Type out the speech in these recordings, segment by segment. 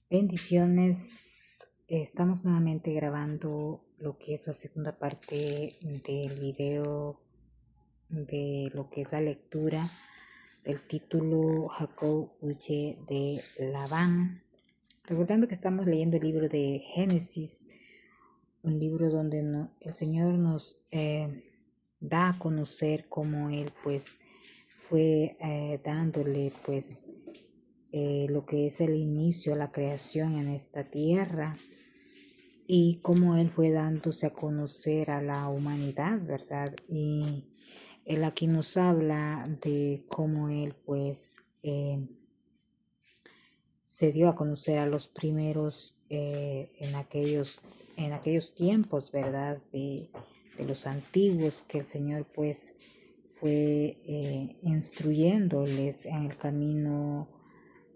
Bendiciones. Estamos nuevamente grabando lo que es la segunda parte del video de lo que es la lectura del título Jacob huye de Labán. Recordando que estamos leyendo el libro de Génesis, un libro donde el Señor nos da a conocer cómo Él pues fue dándole pues lo que es el inicio, la creación en esta tierra y cómo Él fue dándose a conocer a la humanidad, ¿verdad? Y Él aquí nos habla de cómo Él pues se dio a conocer a los primeros en aquellos tiempos, ¿verdad? De los antiguos, que el Señor pues fue instruyéndoles en el camino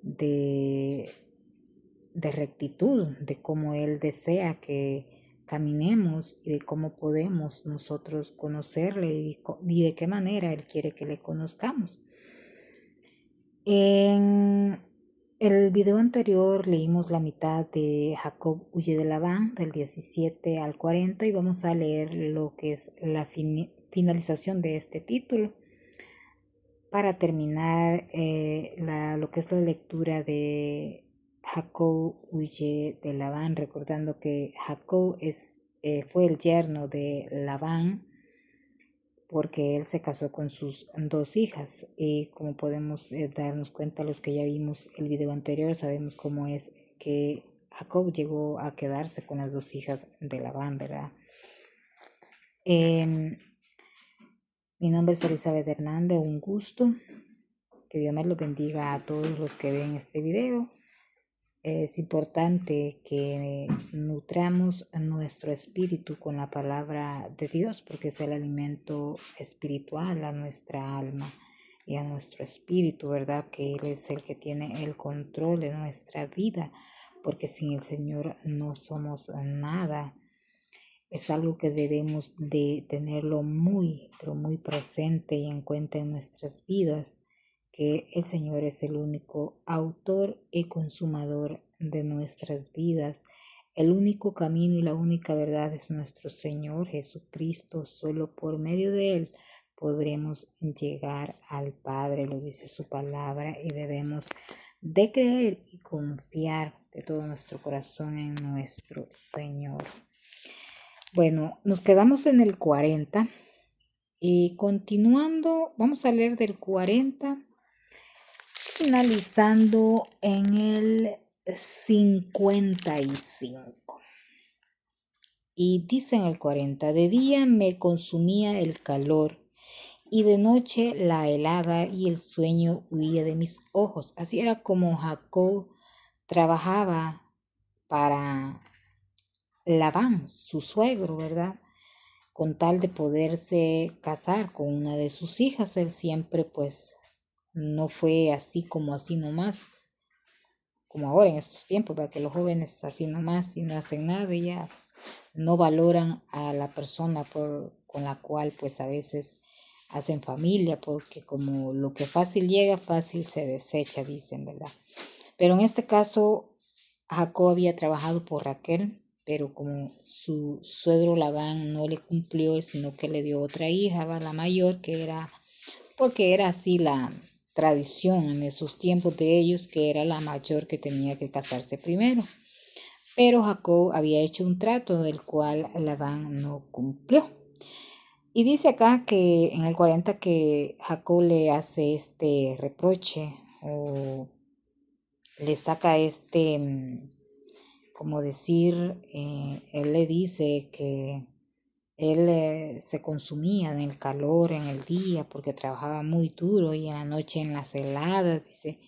de rectitud, de cómo Él desea que caminemos y de cómo podemos nosotros conocerle y de qué manera Él quiere que le conozcamos. En el video anterior leímos la mitad de Jacob huye de Labán, del 17 al 40, y vamos a leer lo que es la finalización de este título para terminar lo que es la lectura de Jacob huye de Labán, recordando que Jacob fue el yerno de Labán porque él se casó con sus dos hijas, y como podemos darnos cuenta los que ya vimos el video anterior, sabemos cómo es que Jacob llegó a quedarse con las dos hijas de Labán, ¿verdad? Mi nombre es Elizabeth Hernández, un gusto. Que Dios me los bendiga a todos los que ven este video. Es importante que nutramos nuestro espíritu con la palabra de Dios, porque es el alimento espiritual a nuestra alma y a nuestro espíritu, ¿verdad? Que Él es el que tiene el control de nuestra vida, porque sin el Señor no somos nada. Es algo que debemos de tenerlo muy, pero muy presente y en cuenta en nuestras vidas, que el Señor es el único autor y consumador de nuestras vidas. El único camino y la única verdad es nuestro Señor Jesucristo. Solo por medio de Él podremos llegar al Padre, lo dice su palabra, y debemos de creer y confiar de todo nuestro corazón en nuestro Señor. Bueno, nos quedamos en el 40 y continuando, vamos a leer del 40, finalizando en el 55. Y dice en el 40, de día me consumía el calor y de noche la helada y el sueño huía de mis ojos. Así era como Jacob trabajaba para Labán, su suegro, ¿verdad? Con tal de poderse casar con una de sus hijas. Él siempre pues no fue así como así nomás, como ahora en estos tiempos, para que los jóvenes así nomás y no hacen nada y ya no valoran a la persona con la cual pues a veces hacen familia, porque como lo que fácil llega, fácil se desecha, dicen, ¿verdad? Pero en este caso, Jacob había trabajado por Raquel, pero como su suegro Labán no le cumplió, sino que le dio otra hija, la mayor, porque era así la tradición en esos tiempos de ellos, que era la mayor que tenía que casarse primero. Pero Jacob había hecho un trato del cual Labán no cumplió. Y dice acá que en el 40 que Jacob le hace este reproche o le saca como decir, él le dice que él se consumía en el calor en el día porque trabajaba muy duro y en la noche en las heladas, dice,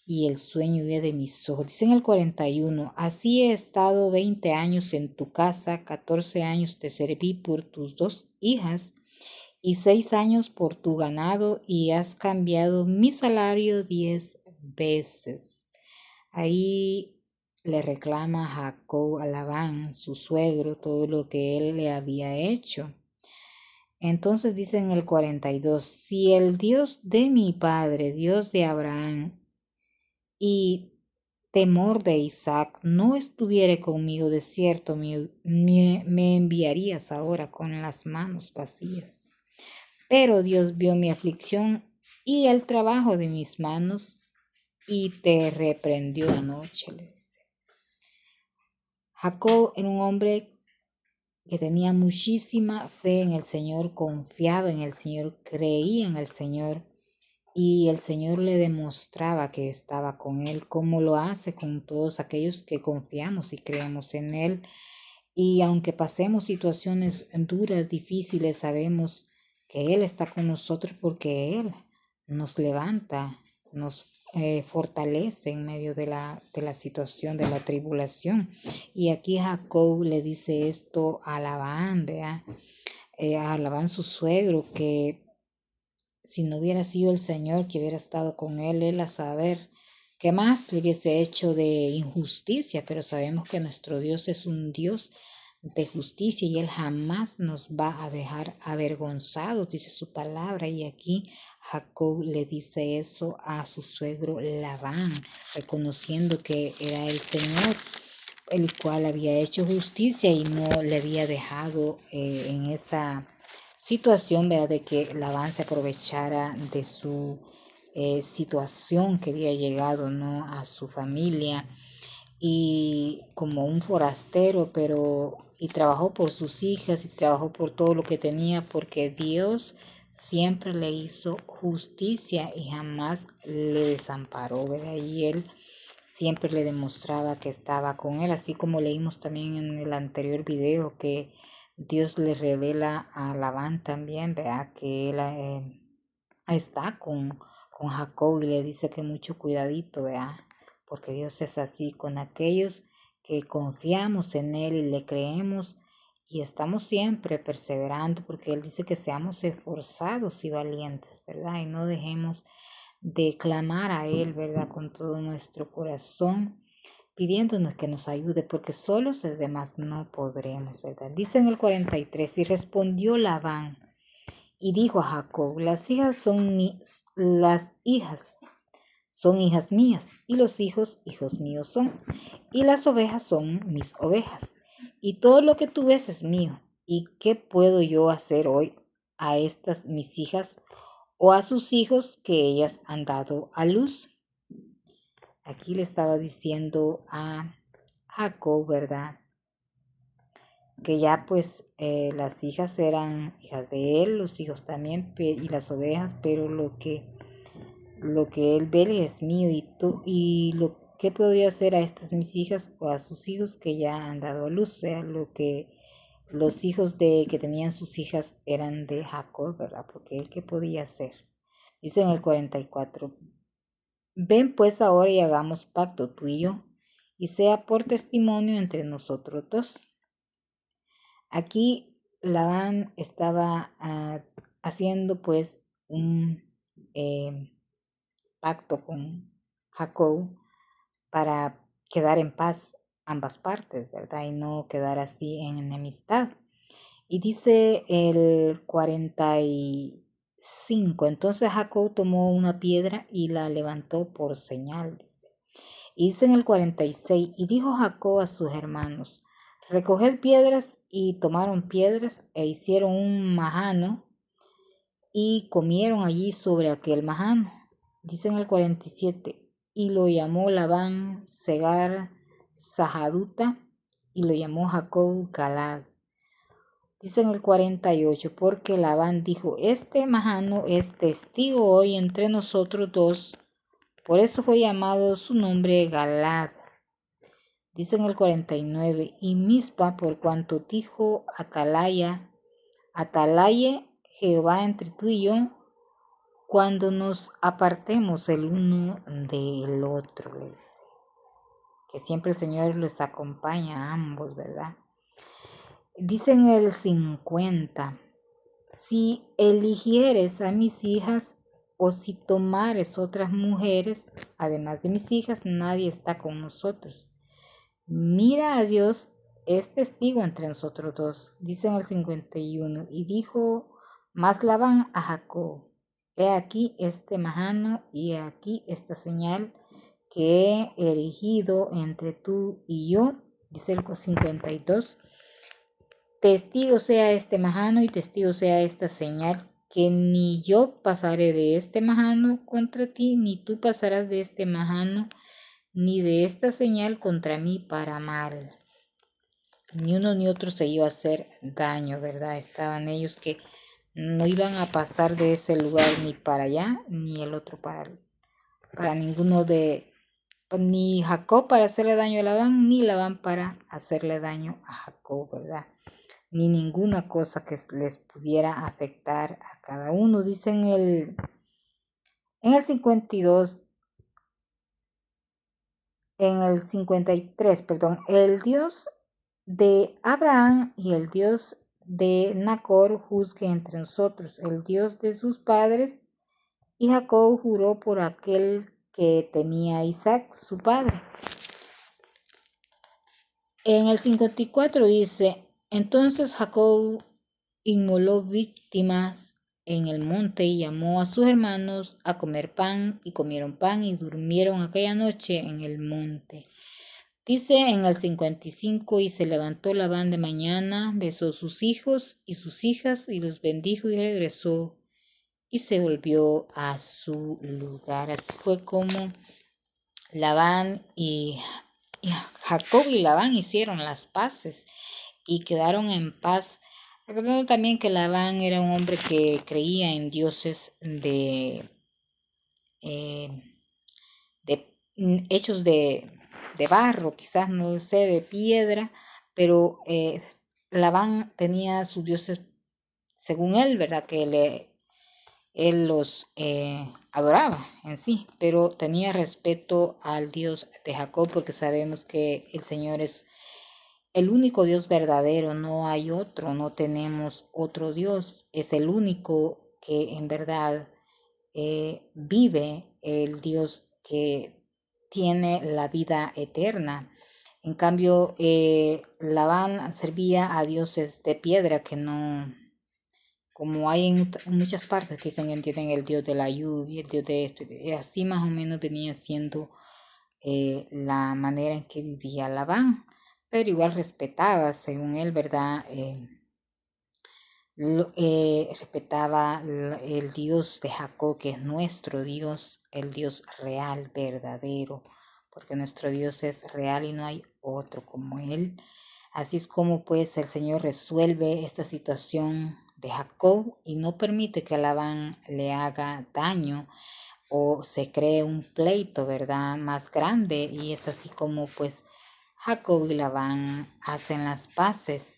y el sueño huía de mis ojos. Dice en el 41, así he estado 20 años en tu casa, 14 años te serví por tus dos hijas y 6 años por tu ganado y has cambiado mi salario 10 veces. Ahí le reclama Jacob a Labán, su suegro, todo lo que él le había hecho. Entonces dice en el 42, si el Dios de mi padre, Dios de Abraham y temor de Isaac no estuviere conmigo, de cierto me enviarías ahora con las manos vacías. Pero Dios vio mi aflicción y el trabajo de mis manos y te reprendió anoche, le dice. Jacob era un hombre que tenía muchísima fe en el Señor, confiaba en el Señor, creía en el Señor. Y el Señor le demostraba que estaba con él, como lo hace con todos aquellos que confiamos y creemos en él. Y aunque pasemos situaciones duras, difíciles, sabemos que Él está con nosotros porque Él nos levanta, nos fortalece en medio de la situación, de la tribulación. Y aquí Jacob le dice esto a Labán, a Labán su suegro, que si no hubiera sido el Señor que hubiera estado con él a saber qué más le hubiese hecho de injusticia, pero sabemos que nuestro Dios es un Dios de justicia y Él jamás nos va a dejar avergonzados, dice su palabra. Y aquí Jacob le dice eso a su suegro Labán, reconociendo que era el Señor el cual había hecho justicia y no le había dejado en esa situación, ¿verdad? De que Labán se aprovechara de su situación que había llegado, ¿no? A su familia y como un forastero, pero y trabajó por sus hijas y trabajó por todo lo que tenía, porque Dios siempre le hizo justicia y jamás le desamparó, ¿verdad? Y él siempre le demostraba que estaba con él, así como leímos también en el anterior video que Dios le revela a Labán también, ¿verdad? Que él está con Jacob y le dice que mucho cuidadito, ¿verdad? Porque Dios es así con aquellos que confiamos en Él y le creemos y estamos siempre perseverando, porque Él dice que seamos esforzados y valientes, ¿verdad? Y no dejemos de clamar a Él, ¿verdad? Con todo nuestro corazón, pidiéndonos que nos ayude, porque solos es demás no podremos, ¿verdad? Dice en el 43, y respondió Labán y dijo a Jacob, las hijas son hijas mías, y los hijos míos son, y las ovejas son mis ovejas, y todo lo que tú ves es mío. ¿Y qué puedo yo hacer hoy a estas mis hijas o a sus hijos que ellas han dado a luz? Aquí le estaba diciendo a Jacob, ¿verdad? Que ya pues las hijas eran hijas de él, los hijos también, y las ovejas, pero lo que él ve es mío y lo que podría hacer a estas mis hijas o a sus hijos que ya han dado a luz, o sea, lo que los hijos de que tenían sus hijas eran de Jacob, ¿verdad? Porque él qué podía hacer. Dice en el 44, ven pues ahora y hagamos pacto tú y yo, y sea por testimonio entre nosotros dos. Aquí Labán estaba haciendo pues un pacto con Jacob para quedar en paz ambas partes, ¿verdad? Y no quedar así en enemistad. Y dice el 45, entonces Jacob tomó una piedra y la levantó por señal. Y dice en el 46, y dijo Jacob a sus hermanos, recoged piedras, y tomaron piedras e hicieron un majano y comieron allí sobre aquel majano. Dice en el 47, y lo llamó Labán Segar Sahaduta, y lo llamó Jacob Galad. Dice en el 48, porque Labán dijo, este majano es testigo hoy entre nosotros dos, por eso fue llamado su nombre Galad. Dice en el 49, y Mispa, por cuanto dijo Atalaye Jehová entre tú y yo, cuando nos apartemos el uno del otro. Que siempre el Señor los acompaña a ambos, ¿verdad? Dice en el 50, si eligieres a mis hijas o si tomares otras mujeres, además de mis hijas, nadie está con nosotros. Mira a Dios, es testigo entre nosotros dos. Dice en el 51, y dijo más Labán a Jacob, he aquí este majano y he aquí esta señal que he erigido entre tú y yo, dice el 52, testigo sea este majano y testigo sea esta señal, que ni yo pasaré de este majano contra ti, ni tú pasarás de este majano, ni de esta señal contra mí para mal. Ni uno ni otro se iba a hacer daño, ¿verdad? Estaban ellos que no iban a pasar de ese lugar ni para allá, ni el otro para ninguno de, ni Jacob para hacerle daño a Labán, ni Labán para hacerle daño a Jacob, ¿verdad? Ni ninguna cosa que les pudiera afectar a cada uno. Dice en el 52, en el 53, perdón, el Dios de Abraham y el Dios de Nacor juzgue entre nosotros, el Dios de sus padres. Y Jacob juró por aquel que tenía a Isaac, su padre. En el 54 dice, entonces Jacob inmoló víctimas en el monte y llamó a sus hermanos a comer pan, y comieron pan y durmieron aquella noche en el monte. Dice en el 55, y se levantó Labán de mañana, besó a sus hijos y sus hijas y los bendijo y regresó y se volvió a su lugar. Así fue como Labán y Jacob y Labán hicieron las paces y quedaron en paz. Recordando también que Labán era un hombre que creía en dioses eh, hechos de barro, quizás no sé, de piedra, pero Labán tenía sus dioses según él, ¿verdad? Que él los adoraba en sí, pero tenía respeto al Dios de Jacob, porque sabemos que el Señor es el único Dios verdadero, no hay otro, no tenemos otro Dios, es el único que en verdad vive, el Dios que tiene la vida eterna. En cambio, Labán servía a dioses de piedra que no, como hay en muchas partes que dicen que entienden el Dios de la lluvia, el Dios de esto, así más o menos venía siendo la manera en que vivía Labán, pero igual respetaba, según él, ¿verdad? Respetaba el Dios de Jacob, que es nuestro Dios, el Dios real, verdadero, porque nuestro Dios es real y no hay otro como Él. Así es como pues el Señor resuelve esta situación de Jacob y no permite que Labán le haga daño o se cree un pleito, ¿verdad?, más grande, y es así como pues Jacob y Labán hacen las paces.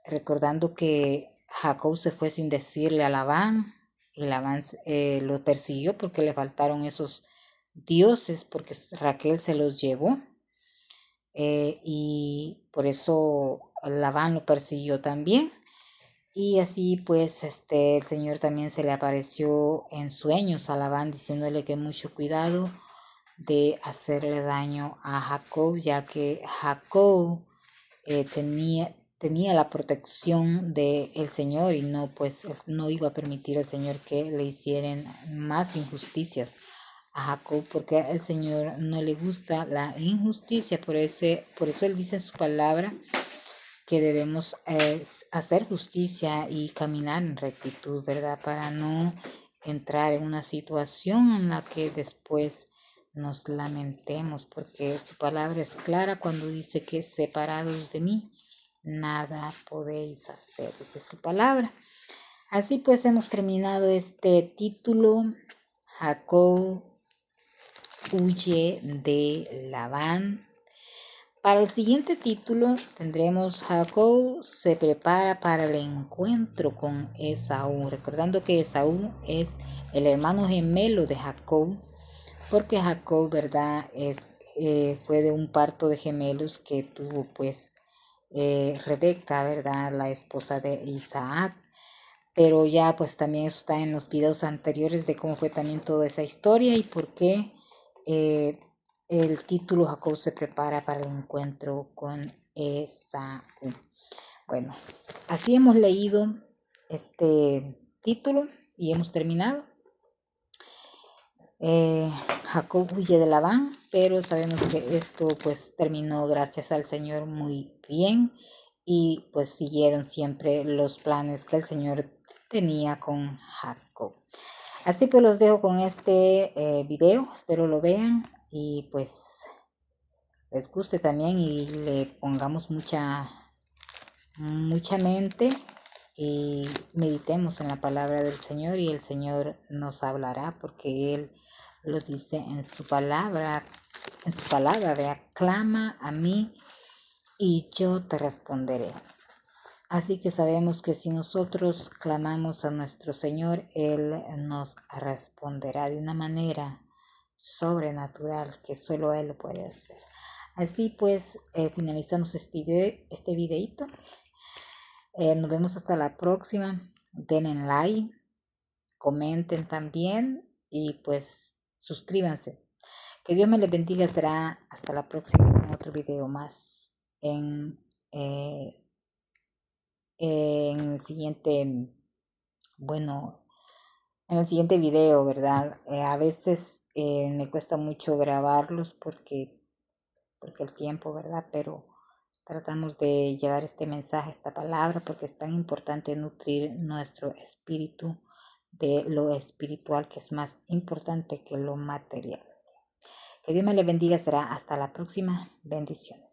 Recordando que Jacob se fue sin decirle a Labán, y Labán lo persiguió porque le faltaron esos dioses, porque Raquel se los llevó, y por eso Labán lo persiguió también. Y así pues el Señor también se le apareció en sueños a Labán, diciéndole que mucho cuidado de hacerle daño a Jacob, ya que Jacob tenía la protección del Señor, y no, pues no iba a permitir al Señor que le hicieran más injusticias a Jacob, porque al Señor no le gusta la injusticia. Por eso Él dice en su palabra que debemos hacer justicia y caminar en rectitud, ¿verdad? Para no entrar en una situación en la que después nos lamentemos, porque su palabra es clara cuando dice que separados de mí, nada podéis hacer, esa es su palabra. Así pues hemos terminado este título, Jacob huye de Labán. Para el siguiente título tendremos Jacob se prepara para el encuentro con Esaú, recordando que Esaú es el hermano gemelo de Jacob, porque Jacob, ¿verdad?, fue de un parto de gemelos que tuvo pues Rebeca, ¿verdad?, la esposa de Isaac. Pero ya pues también eso está en los videos anteriores de cómo fue también toda esa historia y por qué el título Jacob se prepara para el encuentro con Esaú. Bueno, así hemos leído este título y hemos terminado. Jacob huye de Labán, pero sabemos que esto pues terminó gracias al Señor muy bien y pues siguieron siempre los planes que el Señor tenía con Jacob. Así pues los dejo con este video, espero lo vean y pues les guste también y le pongamos mucha mente y meditemos en la palabra del Señor y el Señor nos hablará porque Él lo dice en su palabra, vea, clama a mí y yo te responderé. Así que sabemos que si nosotros clamamos a nuestro Señor, Él nos responderá de una manera sobrenatural que solo Él lo puede hacer. Así pues, finalizamos este videito. Nos vemos hasta la próxima. Denle like, comenten también y pues suscríbanse. Que Dios me les bendiga. Será hasta la próxima con otro video más en el siguiente, bueno, en el siguiente video, ¿verdad? A veces me cuesta mucho grabarlos porque el tiempo, ¿verdad? Pero tratamos de llevar este mensaje, esta palabra, porque es tan importante nutrir nuestro espíritu de lo espiritual, que es más importante que lo material. Que Dios me le bendiga. Será hasta la próxima. Bendiciones.